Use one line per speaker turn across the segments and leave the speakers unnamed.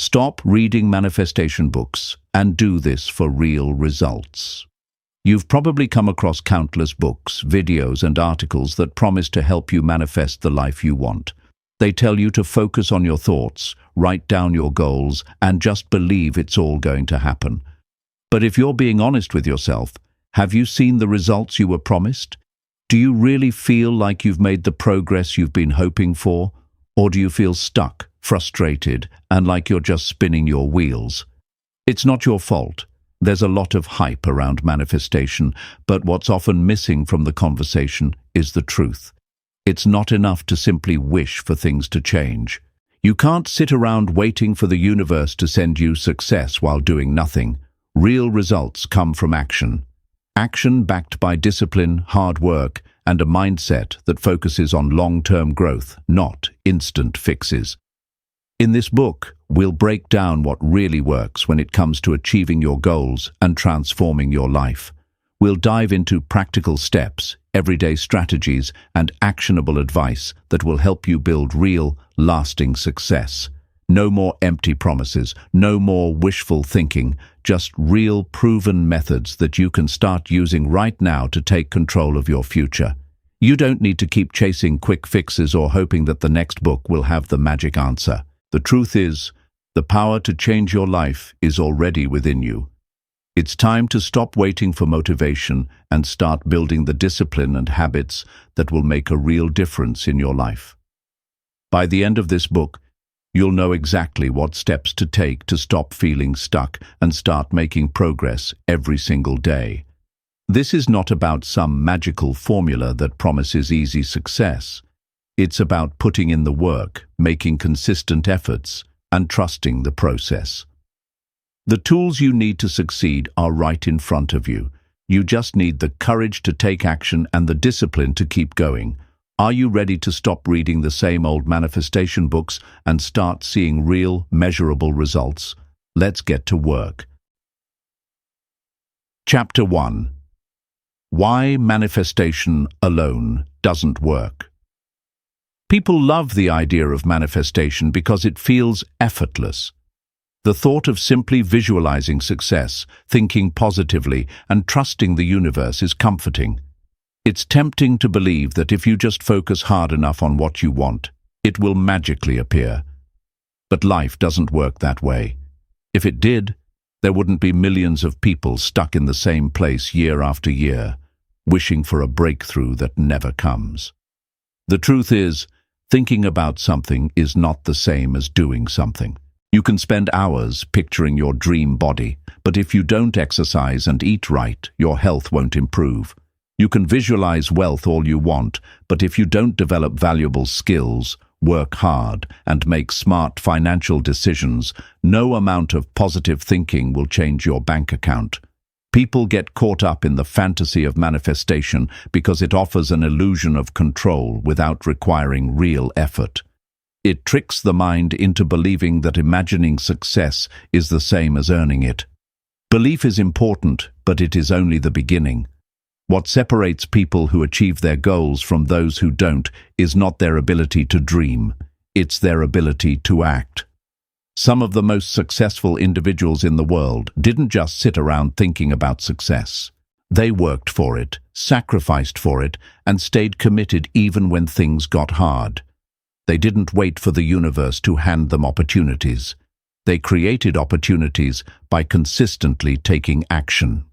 Stop reading manifestation books and do this for real results. You've probably come across countless books, videos, and articles that promise to help you manifest the life you want. They tell you to focus on your thoughts, write down your goals, and just believe it's all going to happen. But if you're being honest with yourself, have you seen the results you were promised? Do you really feel like you've made the progress you've been hoping for? Or do you feel stuck, frustrated, and like you're just spinning your wheels? It's not your fault. There's a lot of hype around manifestation, but what's often missing from the conversation is the truth. It's not enough to simply wish for things to change. You can't sit around waiting for the universe to send you success while doing nothing. Real results come from action. Action backed by discipline, hard work, and a mindset that focuses on long-term growth, not instant fixes. In this book, we'll break down what really works when it comes to achieving your goals and transforming your life. We'll dive into practical steps, everyday strategies, and actionable advice that will help you build real, lasting success. No more empty promises, no more wishful thinking, just real, proven methods that you can start using right now to take control of your future. You don't need to keep chasing quick fixes or hoping that the next book will have the magic answer. The truth is, the power to change your life is already within you. It's time to stop waiting for motivation and start building the discipline and habits that will make a real difference in your life. By the end of this book, you'll know exactly what steps to take to stop feeling stuck and start making progress every single day. This is not about some magical formula that promises easy success. It's about putting in the work, making consistent efforts, and trusting the process. The tools you need to succeed are right in front of you. You just need the courage to take action and the discipline to keep going. Are you ready to stop reading the same old manifestation books and start seeing real, measurable results? Let's get to work. Chapter 1. Why manifestation alone doesn't work. People love the idea of manifestation because it feels effortless. The thought of simply visualizing success, thinking positively, and trusting the universe is comforting. It's tempting to believe that if you just focus hard enough on what you want, it will magically appear. But life doesn't work that way. If it did, there wouldn't be millions of people stuck in the same place year after year, wishing for a breakthrough that never comes. The truth is, thinking about something is not the same as doing something. You can spend hours picturing your dream body, but if you don't exercise and eat right, your health won't improve. You can visualize wealth all you want, but if you don't develop valuable skills, work hard, and make smart financial decisions, no amount of positive thinking will change your bank account. People get caught up in the fantasy of manifestation because it offers an illusion of control without requiring real effort. It tricks the mind into believing that imagining success is the same as earning it. Belief is important, but it is only the beginning. What separates people who achieve their goals from those who don't is not their ability to dream, it's their ability to act. Some of the most successful individuals in the world didn't just sit around thinking about success. They worked for it, sacrificed for it, and stayed committed even when things got hard. They didn't wait for the universe to hand them opportunities. They created opportunities by consistently taking action.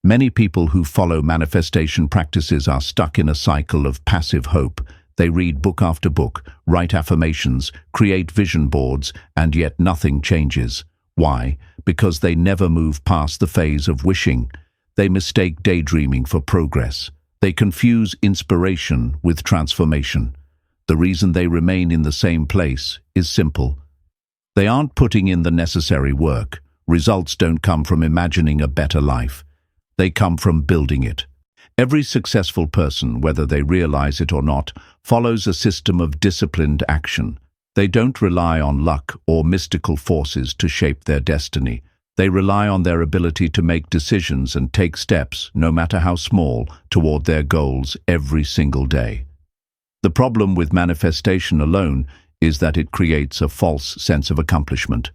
Many people who follow manifestation practices are stuck in a cycle of passive hope. They read book after book, write affirmations, create vision boards, and yet nothing changes. Why? Because they never move past the phase of wishing. They mistake daydreaming for progress. They confuse inspiration with transformation. The reason they remain in the same place is simple. They aren't putting in the necessary work. Results don't come from imagining a better life. They come from building it. Every successful person, whether they realize it or not, follows a system of disciplined action. They don't rely on luck or mystical forces to shape their destiny. They rely on their ability to make decisions and take steps, no matter how small, toward their goals every single day. The problem with manifestation alone is that it creates a false sense of accomplishment.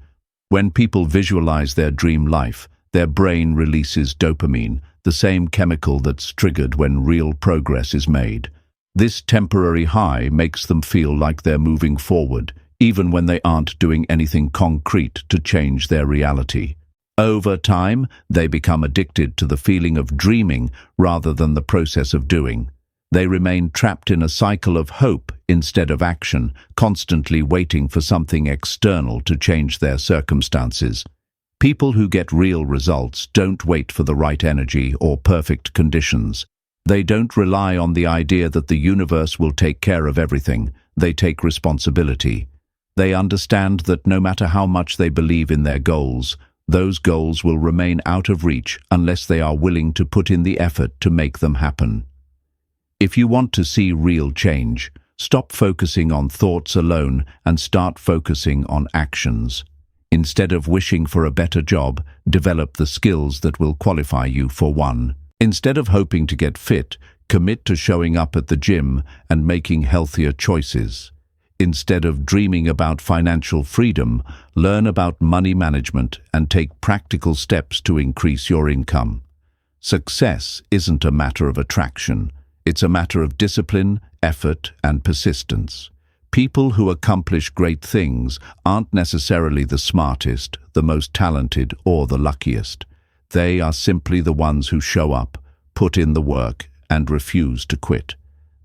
When people visualize their dream life, their brain releases dopamine, the same chemical that's triggered when real progress is made. This temporary high makes them feel like they're moving forward, even when they aren't doing anything concrete to change their reality. Over time, they become addicted to the feeling of dreaming rather than the process of doing. They remain trapped in a cycle of hope instead of action, constantly waiting for something external to change their circumstances. People who get real results don't wait for the right energy or perfect conditions. They don't rely on the idea that the universe will take care of everything. They take responsibility. They understand that no matter how much they believe in their goals, those goals will remain out of reach unless they are willing to put in the effort to make them happen. If you want to see real change, stop focusing on thoughts alone and start focusing on actions. Instead of wishing for a better job, develop the skills that will qualify you for one. Instead of hoping to get fit, commit to showing up at the gym and making healthier choices. Instead of dreaming about financial freedom, learn about money management and take practical steps to increase your income. Success isn't a matter of attraction. It's a matter of discipline, effort, and persistence. People who accomplish great things aren't necessarily the smartest, the most talented, or the luckiest. They are simply the ones who show up, put in the work, and refuse to quit.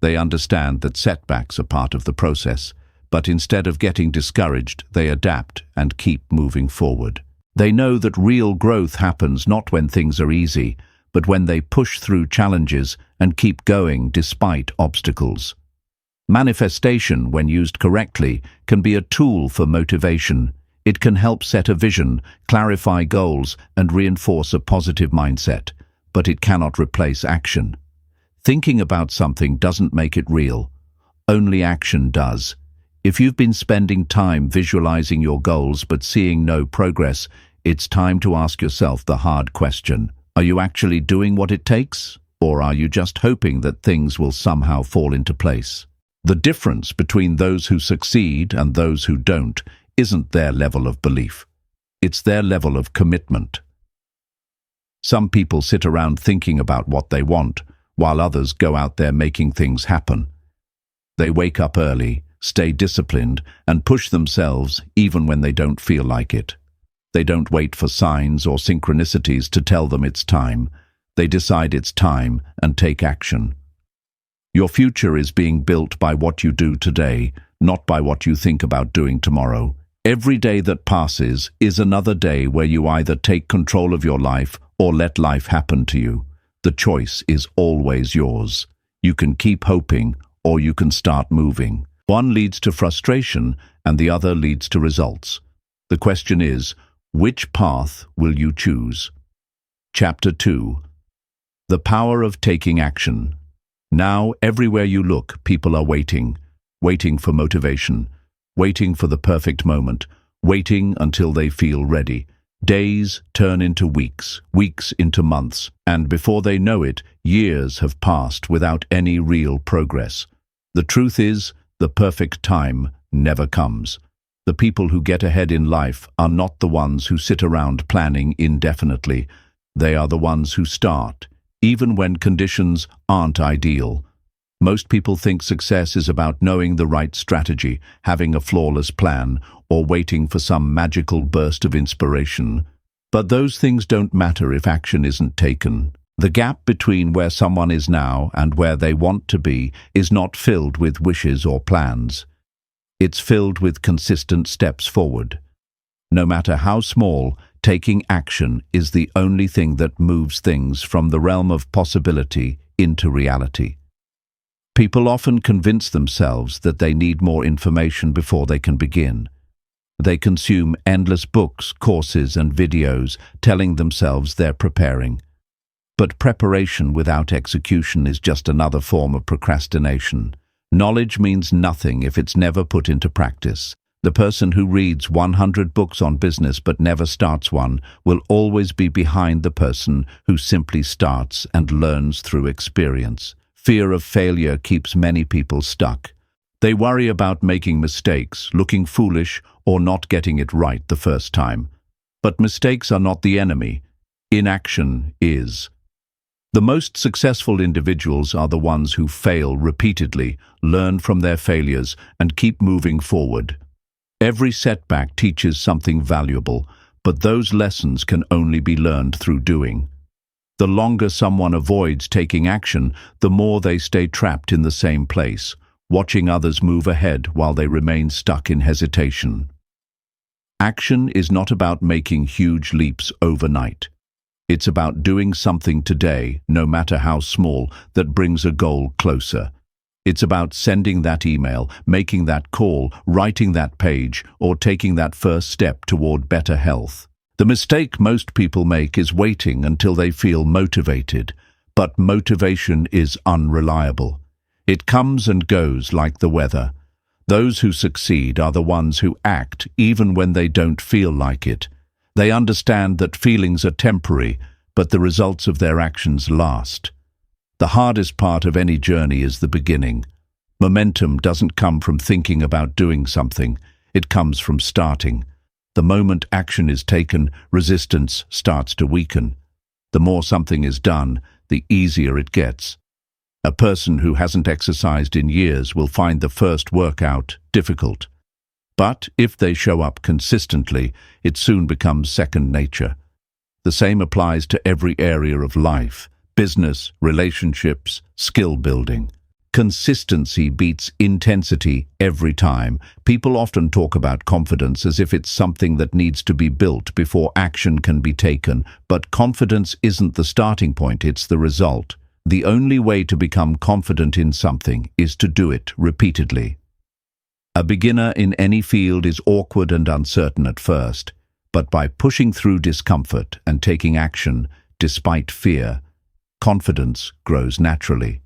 They understand that setbacks are part of the process, but instead of getting discouraged, they adapt and keep moving forward. They know that real growth happens not when things are easy, but when they push through challenges and keep going despite obstacles. Manifestation, when used correctly, can be a tool for motivation. It can help set a vision, clarify goals, and reinforce a positive mindset, but it cannot replace action. Thinking about something doesn't make it real. Only action does. If you've been spending time visualizing your goals but seeing no progress, it's time to ask yourself the hard question. Are you actually doing what it takes? Or are you just hoping that things will somehow fall into place? The difference between those who succeed and those who don't isn't their level of belief. It's their level of commitment. Some people sit around thinking about what they want, while others go out there making things happen. They wake up early, stay disciplined, and push themselves even when they don't feel like it. They don't wait for signs or synchronicities to tell them it's time. They decide it's time and take action. Your future is being built by what you do today, not by what you think about doing tomorrow. Every day that passes is another day where you either take control of your life or let life happen to you. The choice is always yours. You can keep hoping or you can start moving. One leads to frustration and the other leads to results. The question is, which path will you choose? Chapter 2. The Power of Taking Action. Now, everywhere you look, people are waiting for motivation, waiting for the perfect moment, waiting until they feel ready. Days turn into weeks, weeks into months, and before they know it, years have passed without any real progress. The truth is, the perfect time never comes. The people who get ahead in life are not the ones who sit around planning indefinitely. They are the ones who start, even when conditions aren't ideal. Most people think success is about knowing the right strategy, having a flawless plan, or waiting for some magical burst of inspiration. But those things don't matter if action isn't taken. The gap between where someone is now and where they want to be is not filled with wishes or plans. It's filled with consistent steps forward. No matter how small, taking action is the only thing that moves things from the realm of possibility into reality. People often convince themselves that they need more information before they can begin. They consume endless books, courses, and videos, telling themselves they're preparing. But preparation without execution is just another form of procrastination. Knowledge means nothing if it's never put into practice. The person who reads 100 books on business but never starts one will always be behind the person who simply starts and learns through experience. Fear of failure keeps many people stuck. They worry about making mistakes, looking foolish, or not getting it right the first time. But mistakes are not the enemy. Inaction is. The most successful individuals are the ones who fail repeatedly, learn from their failures, and keep moving forward. Every setback teaches something valuable, but those lessons can only be learned through doing. The longer someone avoids taking action, the more they stay trapped in the same place, watching others move ahead while they remain stuck in hesitation. Action is not about making huge leaps overnight. It's about doing something today, no matter how small, that brings a goal closer. It's about sending that email, making that call, writing that page, or taking that first step toward better health. The mistake most people make is waiting until they feel motivated, but motivation is unreliable. It comes and goes like the weather. Those who succeed are the ones who act even when they don't feel like it. They understand that feelings are temporary, but the results of their actions last. The hardest part of any journey is the beginning. Momentum doesn't come from thinking about doing something. It comes from starting. The moment action is taken, resistance starts to weaken. The more something is done, the easier it gets. A person who hasn't exercised in years will find the first workout difficult. But if they show up consistently, it soon becomes second nature. The same applies to every area of life: business, relationships, skill building. Consistency beats intensity every time. People often talk about confidence as if it's something that needs to be built before action can be taken, but confidence isn't the starting point, it's the result. The only way to become confident in something is to do it repeatedly. A beginner in any field is awkward and uncertain at first, but by pushing through discomfort and taking action despite fear, confidence grows naturally.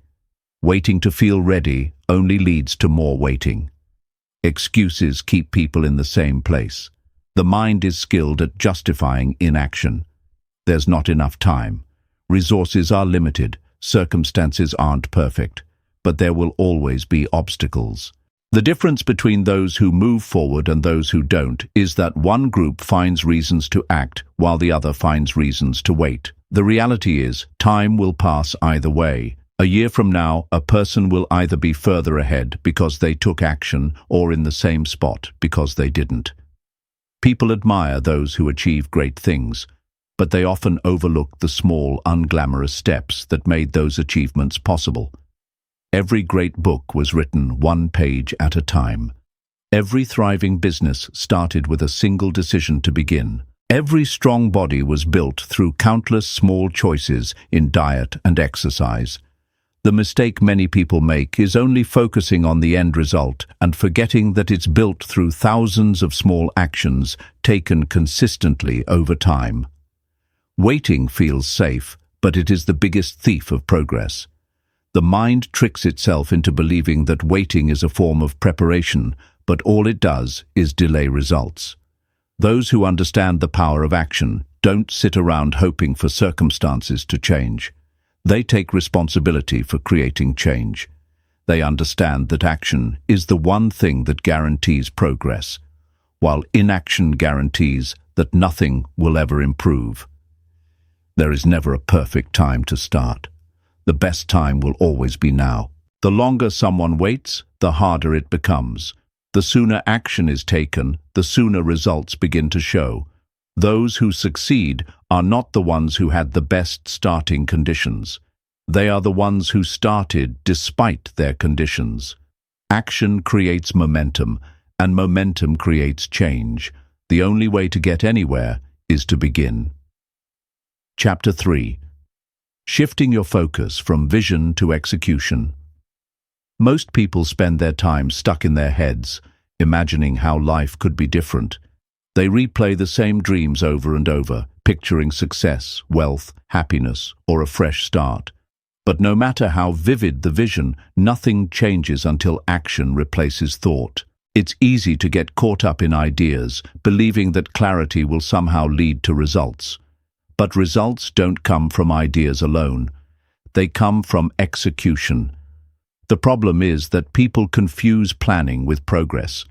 Waiting to feel ready only leads to more waiting. Excuses keep people in the same place. The mind is skilled at justifying inaction. There's not enough time. Resources are limited. Circumstances aren't perfect. But there will always be obstacles. The difference between those who move forward and those who don't is that one group finds reasons to act while the other finds reasons to wait. The reality is, time will pass either way. A year from now, a person will either be further ahead because they took action or in the same spot because they didn't. People admire those who achieve great things, but they often overlook the small, unglamorous steps that made those achievements possible. Every great book was written one page at a time. Every thriving business started with a single decision to begin. Every strong body was built through countless small choices in diet and exercise. The mistake many people make is only focusing on the end result and forgetting that it's built through thousands of small actions taken consistently over time. Waiting feels safe, but it is the biggest thief of progress. The mind tricks itself into believing that waiting is a form of preparation, but all it does is delay results. Those who understand the power of action don't sit around hoping for circumstances to change. They take responsibility for creating change. They understand that action is the one thing that guarantees progress, while inaction guarantees that nothing will ever improve. There is never a perfect time to start. The best time will always be now. The longer someone waits, the harder it becomes. The sooner action is taken, the sooner results begin to show. Those who succeed are not the ones who had the best starting conditions. They are the ones who started despite their conditions. Action creates momentum, and momentum creates change. The only way to get anywhere is to begin. Chapter 3. Shifting your focus from vision to execution. Most people spend their time stuck in their heads, imagining how life could be different. They replay the same dreams over and over, picturing success, wealth, happiness, or a fresh start. But no matter how vivid the vision, nothing changes until action replaces thought. It's easy to get caught up in ideas, believing that clarity will somehow lead to results. But results don't come from ideas alone. They come from execution. The problem is that people confuse planning with progress.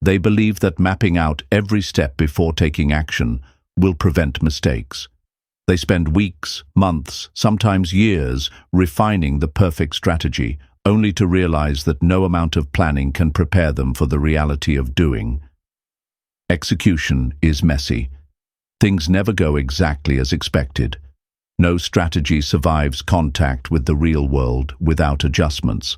They believe that mapping out every step before taking action will prevent mistakes. They spend weeks, months, sometimes years refining the perfect strategy, only to realize that no amount of planning can prepare them for the reality of doing. Execution is messy. Things never go exactly as expected. No strategy survives contact with the real world without adjustments.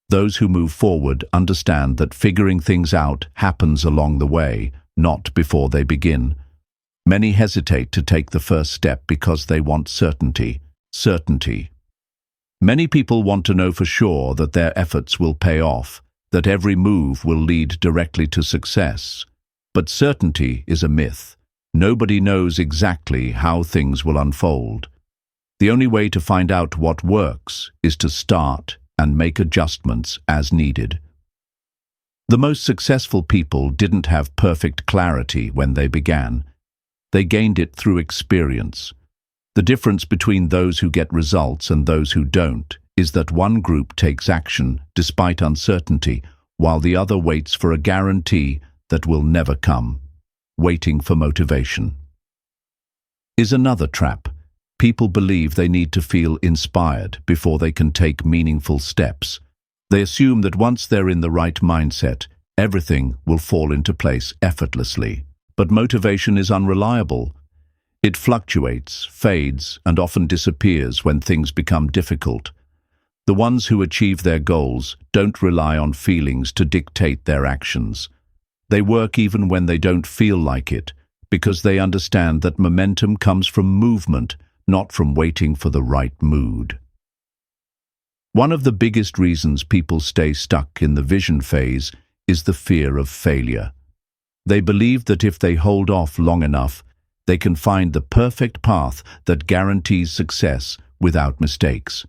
Those who move forward understand that figuring things out happens along the way, not before they begin. Many hesitate to take the first step because they want certainty. Many people want to know for sure that their efforts will pay off, that every move will lead directly to success. But certainty is a myth. Nobody knows exactly how things will unfold. The only way to find out what works is to start and make adjustments as needed. The most successful people didn't have perfect clarity when they began. They gained it through experience. The difference between those who get results and those who don't is that one group takes action despite uncertainty, while the other waits for a guarantee that will never come. Waiting for motivation is another trap. People believe they need to feel inspired before they can take meaningful steps. They assume that once they're in the right mindset, everything will fall into place effortlessly. But motivation is unreliable. It fluctuates, fades, and often disappears when things become difficult. The ones who achieve their goals don't rely on feelings to dictate their actions. They work even when they don't feel like it, because they understand that momentum comes from movement, not from waiting for the right mood. One of the biggest reasons people stay stuck in the vision phase is the fear of failure. They believe that if they hold off long enough, they can find the perfect path that guarantees success without mistakes.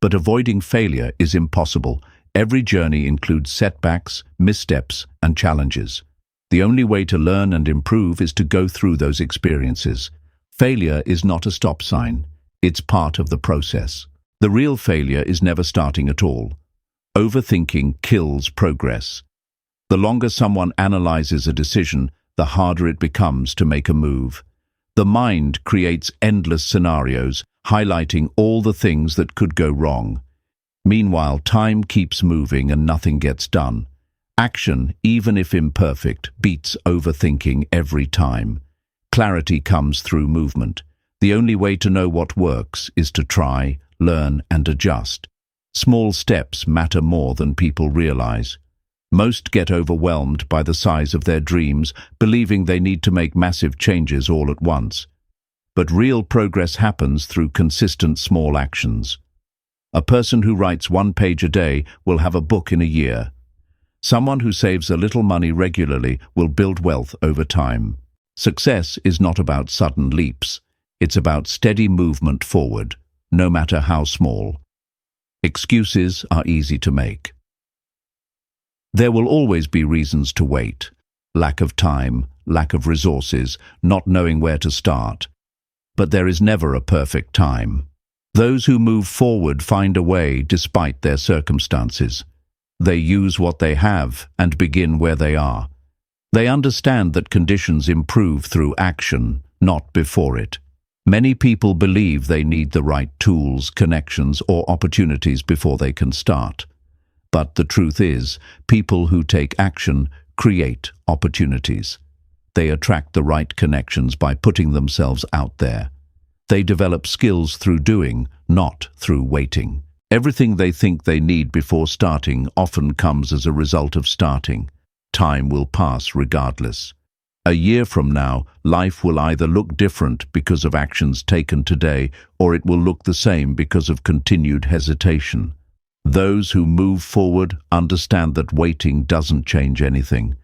But avoiding failure is impossible. Every journey includes setbacks, missteps, and challenges. The only way to learn and improve is to go through those experiences. Failure is not a stop sign. It's part of the process. The real failure is never starting at all. Overthinking kills progress. The longer someone analyzes a decision, the harder it becomes to make a move. The mind creates endless scenarios, highlighting all the things that could go wrong. Meanwhile, time keeps moving and nothing gets done. Action, even if imperfect, beats overthinking every time. Clarity comes through movement. The only way to know what works is to try, learn, and adjust. Small steps matter more than people realize. Most get overwhelmed by the size of their dreams, believing they need to make massive changes all at once. But real progress happens through consistent small actions. A person who writes 1 page a day will have a book in a year. Someone who saves a little money regularly will build wealth over time. Success is not about sudden leaps. It's about steady movement forward, no matter how small. Excuses are easy to make. There will always be reasons to wait. Lack of time, lack of resources, not knowing where to start. But there is never a perfect time. Those who move forward find a way despite their circumstances. They use what they have and begin where they are. They understand that conditions improve through action, not before it. Many people believe they need the right tools, connections, or opportunities before they can start. But the truth is, people who take action create opportunities. They attract the right connections by putting themselves out there. They develop skills through doing, not through waiting. Everything they think they need before starting often comes as a result of starting. Time will pass regardless. A year from now, life will either look different because of actions taken today, or it will look the same because of continued hesitation. Those who move forward understand that waiting doesn't change anything.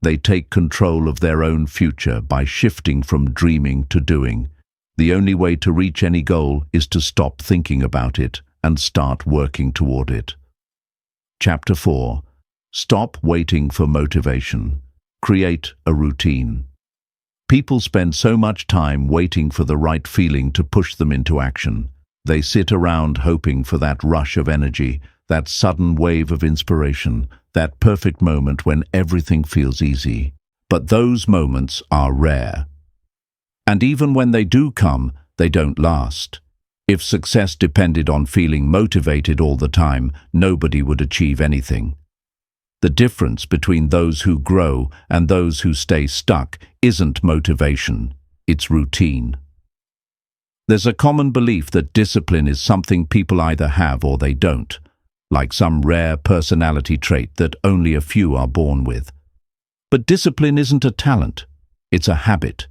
They take control of their own future by shifting from dreaming to doing. The only way to reach any goal is to stop thinking about it and start working toward it. Chapter 4. Stop waiting for motivation. Create a routine. People spend so much time waiting for the right feeling to push them into action. They sit around hoping for that rush of energy, that sudden wave of inspiration, that perfect moment when everything feels easy. But those moments are rare. And even when they do come, they don't last. If success depended on feeling motivated all the time, nobody would achieve anything. The difference between those who grow and those who stay stuck isn't motivation, it's routine. There's a common belief that discipline is something people either have or they don't, like some rare personality trait that only a few are born with. But discipline isn't a talent, it's a habit.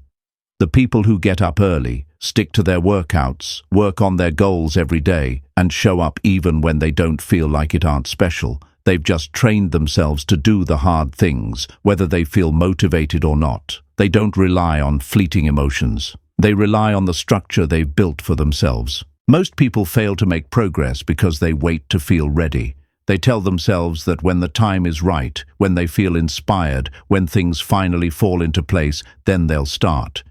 The people who get up early, stick to their workouts, work on their goals every day, and show up even when they don't feel like it aren't special. They've just trained themselves to do the hard things, whether they feel motivated or not. They don't rely on fleeting emotions. They rely on the structure they've built for themselves. Most people fail to make progress because they wait to feel ready. They tell themselves that when the time is right, when they feel inspired, when things finally fall into place, then they'll start.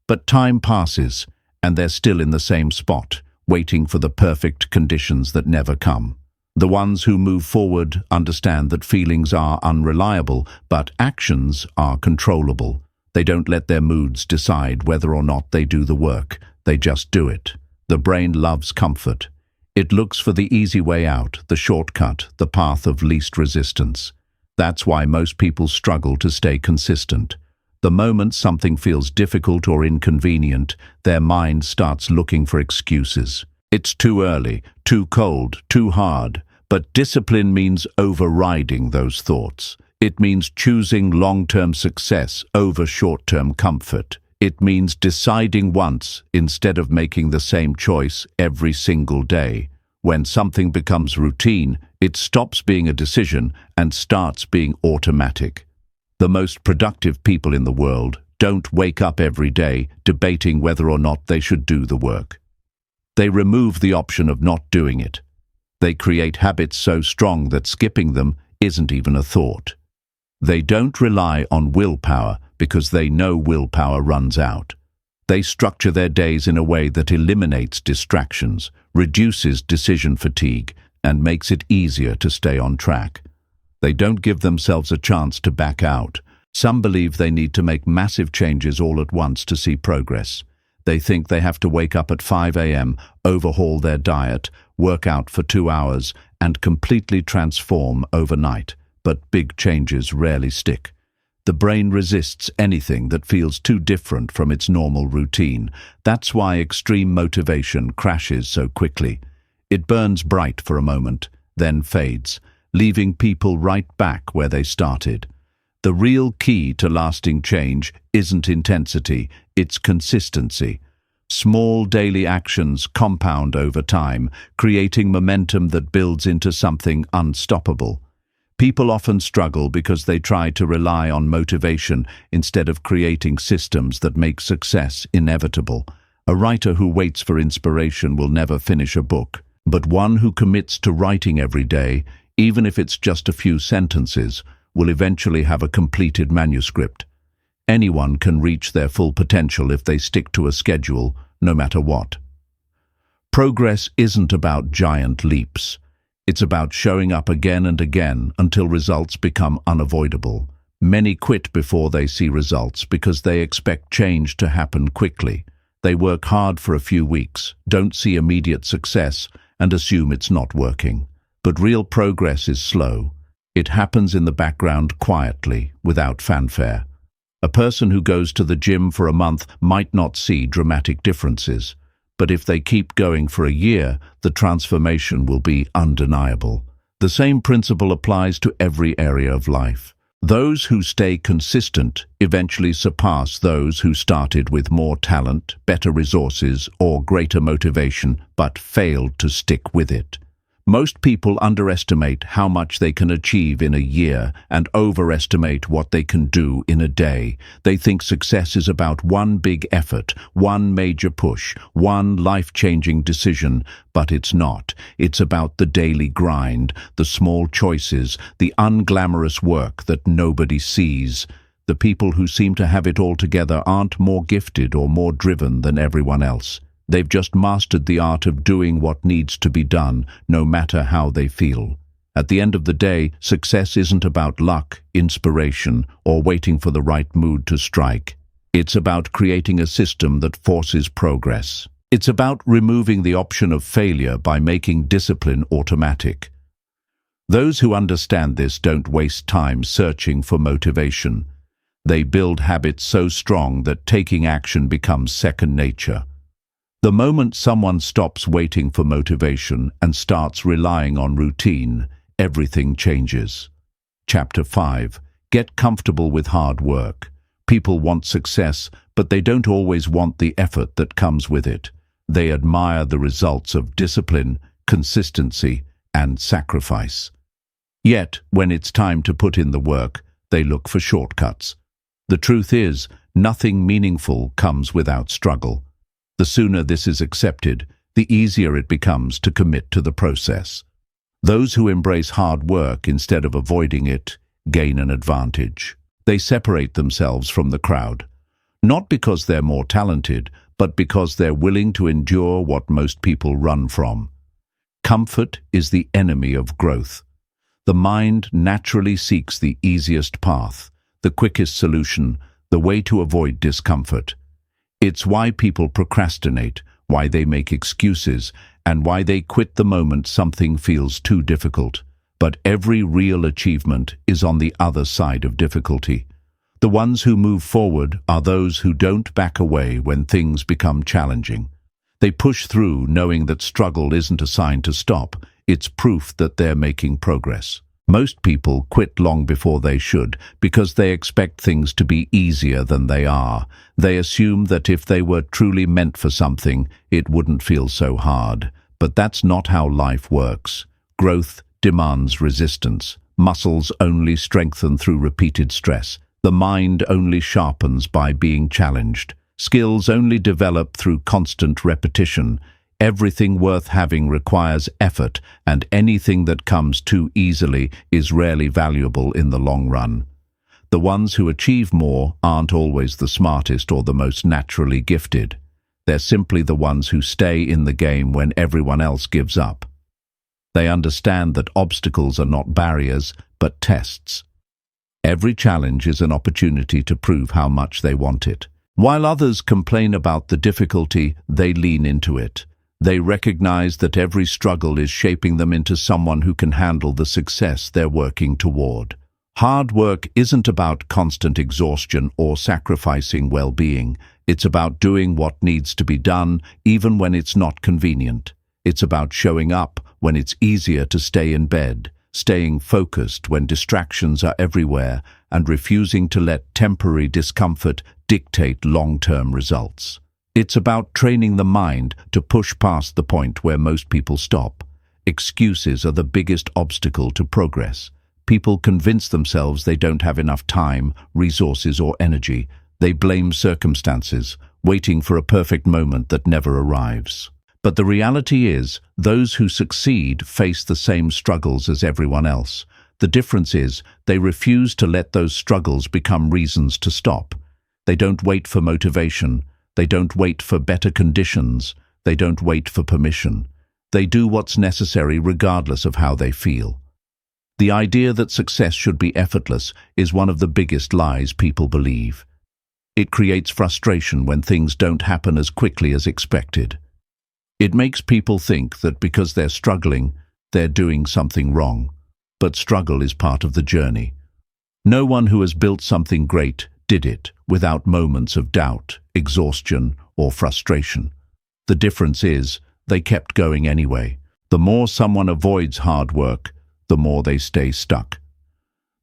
But time passes, and they're still in the same spot, waiting for the perfect conditions that never come. The ones who move forward understand that feelings are unreliable, but actions are controllable. They don't let their moods decide whether or not they do the work. They just do it. The brain loves comfort. It looks for the easy way out, the shortcut, the path of least resistance. That's why most people struggle to stay consistent. The moment something feels difficult or inconvenient, their mind starts looking for excuses. It's too early, too cold, too hard. But discipline means overriding those thoughts. It means choosing long-term success over short-term comfort. It means deciding once instead of making the same choice every single day. When something becomes routine, it stops being a decision and starts being automatic. The most productive people in the world don't wake up every day debating whether or not they should do the work. They remove the option of not doing it. They create habits so strong that skipping them isn't even a thought. They don't rely on willpower because they know willpower runs out. They structure their days in a way that eliminates distractions, reduces decision fatigue, and makes it easier to stay on track. They don't give themselves a chance to back out. Some believe they need to make massive changes all at once to see progress. They think they have to wake up at 5 a.m., overhaul their diet, work out for 2 hours, and completely transform overnight. But big changes rarely stick. The brain resists anything that feels too different from its normal routine. That's why extreme motivation crashes so quickly. It burns bright for a moment, then fades, leaving people right back where they started. The real key to lasting change isn't intensity, it's consistency. Small daily actions compound over time, creating momentum that builds into something unstoppable. People often struggle because they try to rely on motivation instead of creating systems that make success inevitable. A writer who waits for inspiration will never finish a book, but one who commits to writing every day, even if it's just a few sentences, will eventually have a completed manuscript. Anyone can reach their full potential if they stick to a schedule, no matter what. Progress isn't about giant leaps. It's about showing up again and again until results become unavoidable. Many quit before they see results because they expect change to happen quickly. They work hard for a few weeks, don't see immediate success, and assume it's not working. But real progress is slow. It happens in the background quietly, without fanfare. A person who goes to the gym for a month might not see dramatic differences. But if they keep going for a year, the transformation will be undeniable. The same principle applies to every area of life. Those who stay consistent eventually surpass those who started with more talent, better resources, or greater motivation, but failed to stick with it. Most people underestimate how much they can achieve in a year and overestimate what they can do in a day. They think success is about one big effort, one major push, one life-changing decision, but it's not. It's about the daily grind, the small choices, the unglamorous work that nobody sees. The people who seem to have it all together aren't more gifted or more driven than everyone else. They've just mastered the art of doing what needs to be done, no matter how they feel. At the end of the day, success isn't about luck, inspiration, or waiting for the right mood to strike. It's about creating a system that forces progress. It's about removing the option of failure by making discipline automatic. Those who understand this don't waste time searching for motivation. They build habits so strong that taking action becomes second nature. The moment someone stops waiting for motivation and starts relying on routine, everything changes. Chapter 5. Get comfortable with hard work. People want success, but they don't always want the effort that comes with it. They admire the results of discipline, consistency, and sacrifice. Yet, when it's time to put in the work, they look for shortcuts. The truth is, nothing meaningful comes without struggle. The sooner this is accepted, the easier it becomes to commit to the process. Those who embrace hard work instead of avoiding it gain an advantage. They separate themselves from the crowd, not because they're more talented, but because they're willing to endure what most people run from. Comfort is the enemy of growth. The mind naturally seeks the easiest path, the quickest solution, the way to avoid discomfort. It's why people procrastinate, why they make excuses, and why they quit the moment something feels too difficult. But every real achievement is on the other side of difficulty. The ones who move forward are those who don't back away when things become challenging. They push through knowing that struggle isn't a sign to stop, it's proof that they're making progress. Most people quit long before they should because they expect things to be easier than they are. They assume that if they were truly meant for something, it wouldn't feel so hard. But that's not how life works. Growth demands resistance. Muscles only strengthen through repeated stress. The mind only sharpens by being challenged. Skills only develop through constant repetition. Everything worth having requires effort, and anything that comes too easily is rarely valuable in the long run. The ones who achieve more aren't always the smartest or the most naturally gifted. They're simply the ones who stay in the game when everyone else gives up. They understand that obstacles are not barriers, but tests. Every challenge is an opportunity to prove how much they want it. While others complain about the difficulty, they lean into it. They recognize that every struggle is shaping them into someone who can handle the success they're working toward. Hard work isn't about constant exhaustion or sacrificing well-being. It's about doing what needs to be done, even when it's not convenient. It's about showing up when it's easier to stay in bed, staying focused when distractions are everywhere, and refusing to let temporary discomfort dictate long-term results. It's about training the mind to push past the point where most people stop. Excuses are the biggest obstacle to progress. People convince themselves they don't have enough time, resources, or energy. They blame circumstances, waiting for a perfect moment that never arrives. But the reality is, those who succeed face the same struggles as everyone else. The difference is, they refuse to let those struggles become reasons to stop. They don't wait for motivation. They don't wait for better conditions. They don't wait for permission. They do what's necessary regardless of how they feel. The idea that success should be effortless is one of the biggest lies people believe. It creates frustration when things don't happen as quickly as expected. It makes people think that because they're struggling, they're doing something wrong. But struggle is part of the journey. No one who has built something great did it without moments of doubt, exhaustion, or frustration. The difference is, they kept going anyway. The more someone avoids hard work, the more they stay stuck.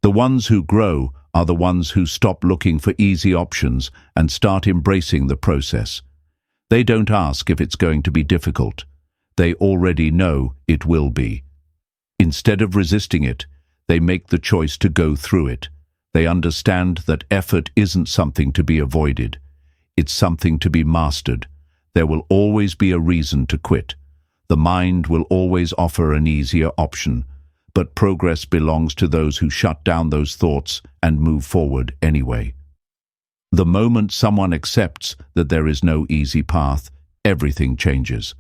The ones who grow are the ones who stop looking for easy options and start embracing the process. They don't ask if it's going to be difficult. They already know it will be. Instead of resisting it, they make the choice to go through it. They understand that effort isn't something to be avoided. It's something to be mastered. There will always be a reason to quit. The mind will always offer an easier option. But progress belongs to those who shut down those thoughts and move forward anyway. The moment someone accepts that there is no easy path, everything changes.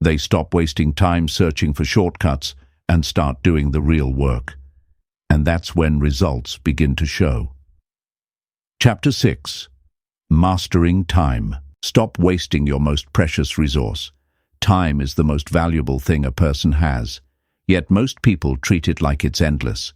They stop wasting time searching for shortcuts and start doing the real work. And that's when results begin to show. Chapter 6. Mastering Time. Stop wasting your most precious resource. Time is the most valuable thing a person has, yet most people treat it like it's endless.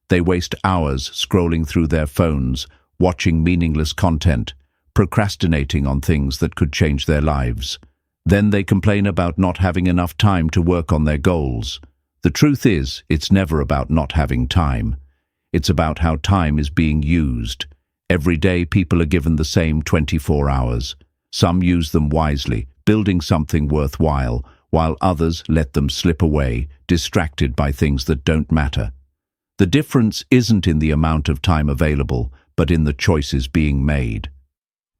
They waste hours scrolling through their phones, watching meaningless content, procrastinating on things that could change their lives. Then they complain about not having enough time to work on their goals. The truth is, it's never about not having time. It's about how time is being used. Every day people are given the same 24 hours. Some use them wisely, building something worthwhile, while others let them slip away, distracted by things that don't matter. The difference isn't in the amount of time available, but in the choices being made.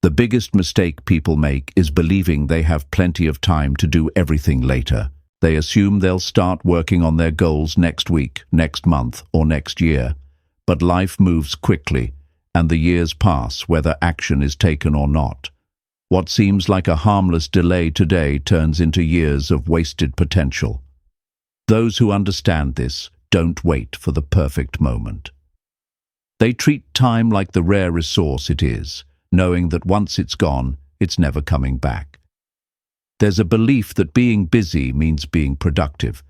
The biggest mistake people make is believing they have plenty of time to do everything later. They assume they'll start working on their goals next week, next month, or next year. But life moves quickly, and the years pass whether action is taken or not. What seems like a harmless delay today turns into years of wasted potential. Those who understand this don't wait for the perfect moment. They treat time like the rare resource it is, knowing that once it's gone, it's never coming back. There's a belief that being busy means being productive,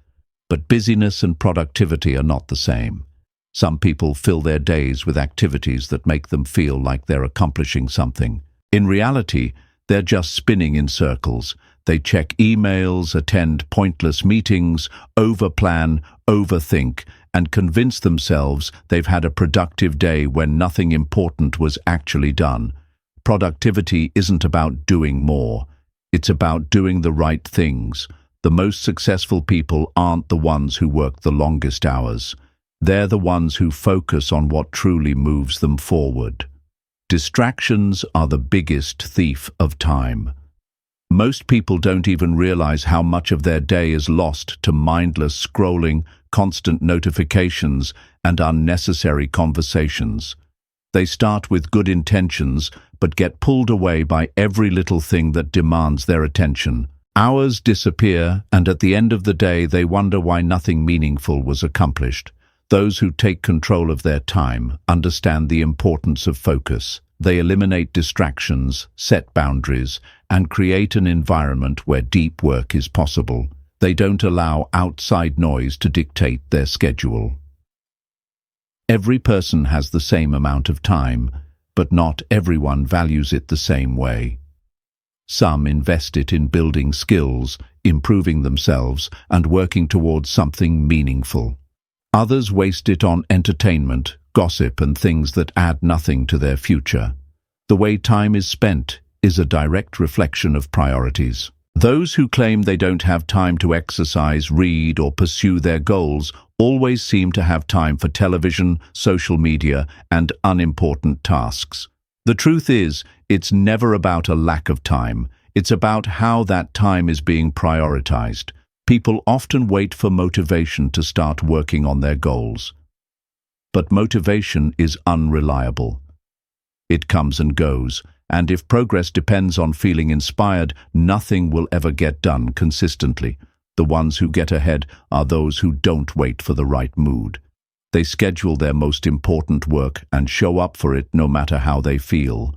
but busyness and productivity are not the same. Some people fill their days with activities that make them feel like they're accomplishing something. In reality, they're just spinning in circles. They check emails, attend pointless meetings, overplan, overthink, and convince themselves they've had a productive day when nothing important was actually done. Productivity isn't about doing more. It's about doing the right things. The most successful people aren't the ones who work the longest hours. They're the ones who focus on what truly moves them forward. Distractions are the biggest thief of time. Most people don't even realize how much of their day is lost to mindless scrolling, constant notifications, and unnecessary conversations. They start with good intentions, but get pulled away by every little thing that demands their attention. Hours disappear, and at the end of the day they wonder why nothing meaningful was accomplished. Those who take control of their time understand the importance of focus. They eliminate distractions, set boundaries, and create an environment where deep work is possible. They don't allow outside noise to dictate their schedule. Every person has the same amount of time, but not everyone values it the same way. Some invest it in building skills, improving themselves, and working towards something meaningful. Others waste it on entertainment, gossip, and things that add nothing to their future. The way time is spent is a direct reflection of priorities. Those who claim they don't have time to exercise, read, or pursue their goals always seem to have time for television, social media, and unimportant tasks. The truth is, it's never about a lack of time. It's about how that time is being prioritized. People often wait for motivation to start working on their goals. But motivation is unreliable. It comes and goes, and if progress depends on feeling inspired, nothing will ever get done consistently. The ones who get ahead are those who don't wait for the right mood. They schedule their most important work and show up for it no matter how they feel.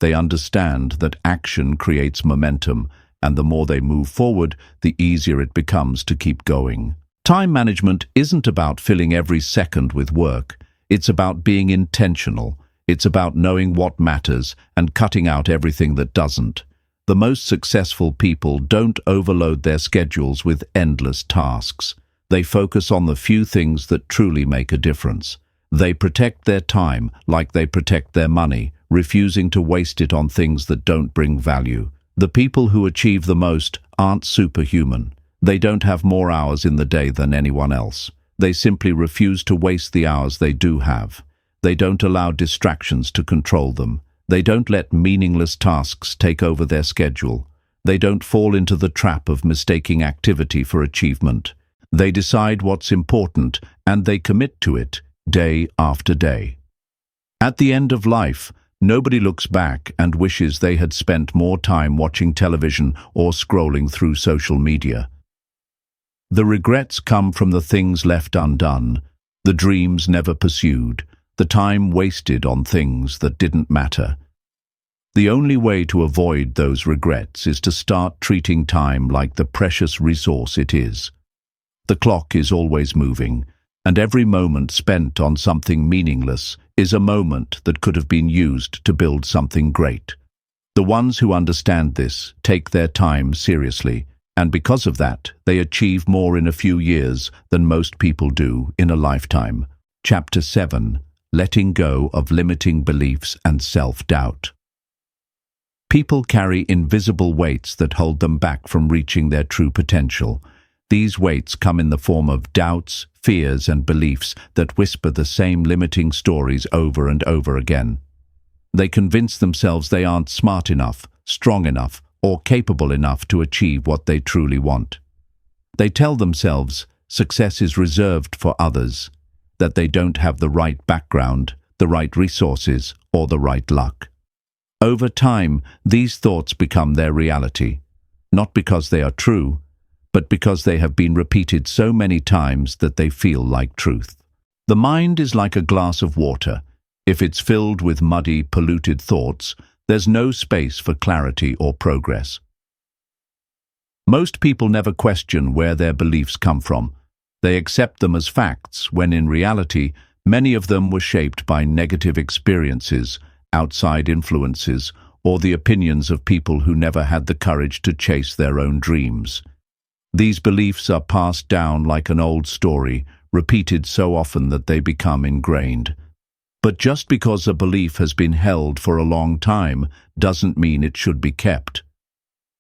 They understand that action creates momentum, and the more they move forward, the easier it becomes to keep going. Time management isn't about filling every second with work. It's about being intentional. It's about knowing what matters and cutting out everything that doesn't. The most successful people don't overload their schedules with endless tasks. They focus on the few things that truly make a difference. They protect their time like they protect their money, refusing to waste it on things that don't bring value. The people who achieve the most aren't superhuman. They don't have more hours in the day than anyone else. They simply refuse to waste the hours they do have. They don't allow distractions to control them. They don't let meaningless tasks take over their schedule. They don't fall into the trap of mistaking activity for achievement. They decide what's important, and they commit to it day after day. At the end of life, Nobody looks back and wishes they had spent more time watching television or scrolling through social media. The regrets come from the things left undone, the dreams never pursued, the time wasted on things that didn't matter. The only way to avoid those regrets is to start treating time like the precious resource it is. The clock is always moving, and every moment spent on something meaningless is a moment that could have been used to build something great. The ones who understand this take their time seriously, and because of that, they achieve more in a few years than most people do in a lifetime. Chapter 7: Letting Go of Limiting Beliefs and Self-Doubt. People carry invisible weights that hold them back from reaching their true potential. These weights come in the form of doubts, fears, and beliefs that whisper the same limiting stories over and over again. They convince themselves they aren't smart enough, strong enough, or capable enough to achieve what they truly want. They tell themselves success is reserved for others, that they don't have the right background, the right resources, or the right luck. Over time, these thoughts become their reality, not because they are true, but because they have been repeated so many times that they feel like truth. The mind is like a glass of water. If it's filled with muddy, polluted thoughts, there's no space for clarity or progress. Most people never question where their beliefs come from. They accept them as facts, when in reality, many of them were shaped by negative experiences, outside influences, or the opinions of people who never had the courage to chase their own dreams. These beliefs are passed down like an old story, repeated so often that they become ingrained. But just because a belief has been held for a long time doesn't mean it should be kept.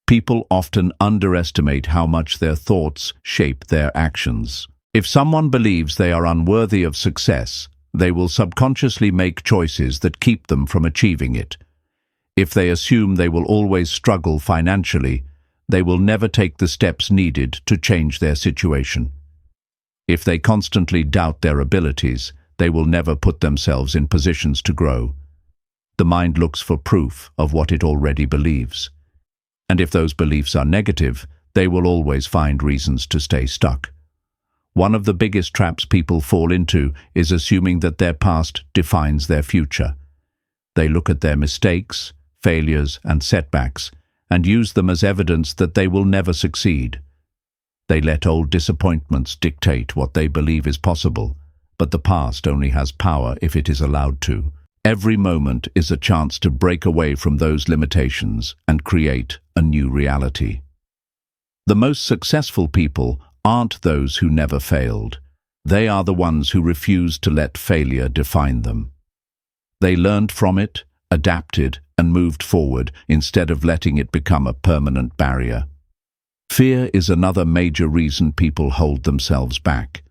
People often underestimate how much their thoughts shape their actions. If someone believes they are unworthy of success, they will subconsciously make choices that keep them from achieving it. If they assume they will always struggle financially, they will never take the steps needed to change their situation. If they constantly doubt their abilities, they will never put themselves in positions to grow. The mind looks for proof of what it already believes. And if those beliefs are negative, they will always find reasons to stay stuck. One of the biggest traps people fall into is assuming that their past defines their future. They look at their mistakes, failures, and setbacks and use them as evidence that they will never succeed. They let old disappointments dictate what they believe is possible, but the past only has power if it is allowed to. Every moment is a chance to break away from those limitations and create a new reality. The most successful people aren't those who never failed. They are the ones who refuse to let failure define them. They learned from it, adapted, and moved forward instead of letting it become a permanent barrier. Fear is another major reason people hold themselves back.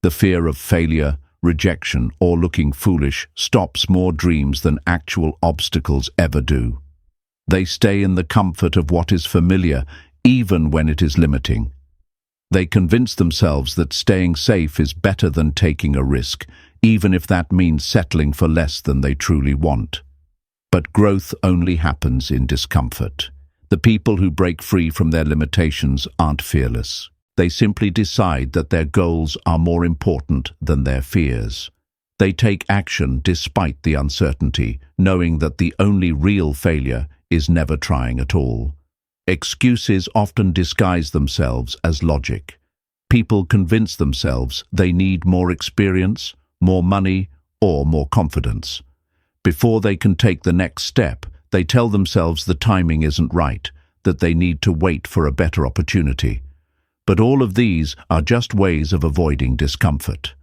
The fear of failure, rejection, or looking foolish stops more dreams than actual obstacles ever do. They stay in the comfort of what is familiar, even when it is limiting. They convince themselves that staying safe is better than taking a risk, even if that means settling for less than they truly want. But growth only happens in discomfort. The people who break free from their limitations aren't fearless. They simply decide that their goals are more important than their fears. They take action despite the uncertainty, knowing that the only real failure is never trying at all. Excuses often disguise themselves as logic. People convince themselves they need more experience, more money, or more confidence. Before they can take the next step, they tell themselves the timing isn't right, that they need to wait for a better opportunity. But all of these are just ways of avoiding discomfort.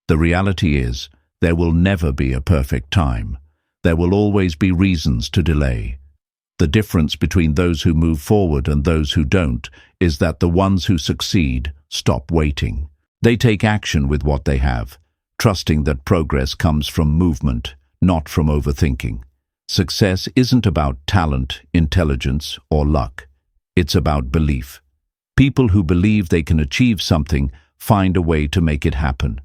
The reality is, there will never be a perfect time. There will always be reasons to delay. The difference between those who move forward and those who don't is that the ones who succeed stop waiting. They take action with what they have, trusting that progress comes from movement, not from overthinking. Success isn't about talent, intelligence, or luck. It's about belief. People who believe they can achieve something find a way to make it happen.